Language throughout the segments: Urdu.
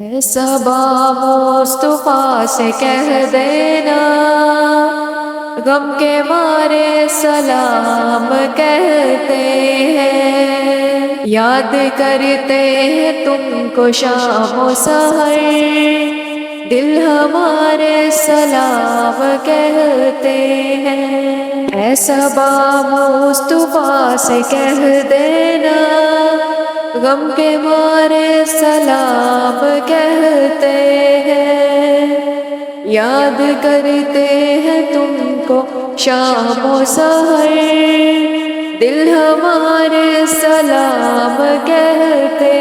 ہے صبا مصطفیٰ سے کہہ دینا، غم کے مارے سلام کہتے ہیں، یاد کرتے ہیں تم کو شام و سحر، دل ہمارے سلام کہتے ہیں۔ اے صبا مصطفیٰ سے کہہ دینا، غم کے مارے سلام کہتے ہیں، یاد کرتے ہیں تم کو شام و سحر، دل ہمارے سلام کہتے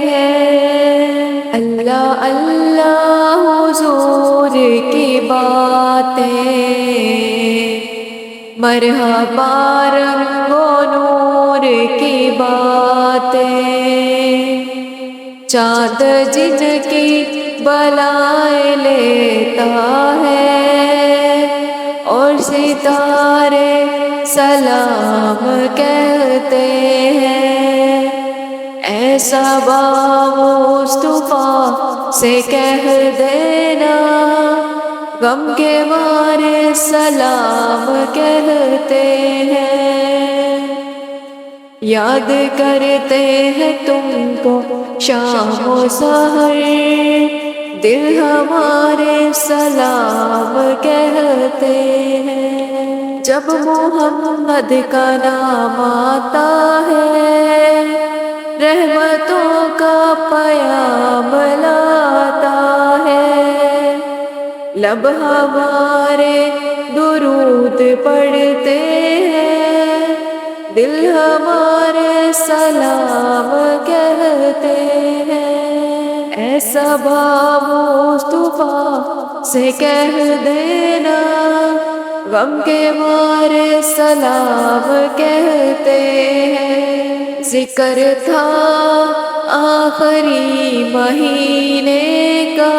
ہیں۔ اللہ اللہ حضور کی باتیں، مرحبا رنگ و نور کی باتیں، چاند جن کی بلائیں لیتا ہے اور ستارے سلام کہتے ہیں۔ اے صبا مصطفیٰ سے کہہ دینا، غم کے مارے سلام کہتے ہیں، یاد کرتے ہیں تم کو شام و سحر، دل ہمارے سلام کہتے ہیں۔ جب محمد کا نام آتا ہے، رحمتوں کا پیام لاتا ہے، لب ہمارے درود پڑھتے ہیں، دل ہمارے سلام کہتے ہیں۔ اے صبا مصطفیٰ سے کہہ دینا، غم کے مارے سلام کہتے ہیں۔ ذکر تھا آخری مہینے کا،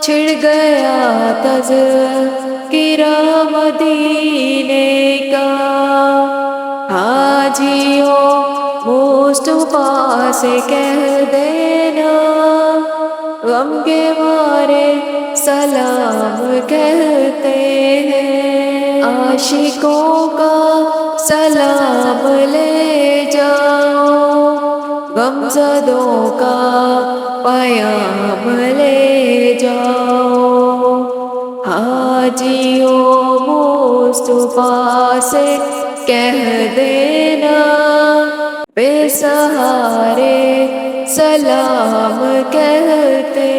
چھڑ گیا تذکرہ مدینے کا، حاجیوں مصطفیٰ سے کہہ دینا، غم کے مارے سلام کہتے ہیں۔ عاشقوں کا سلام لے جاؤ، غم زدوں کا پیام لے جاؤ، حاجیوں مصطفیٰ سے کہہ دینا، بے سہارے سلام کہتے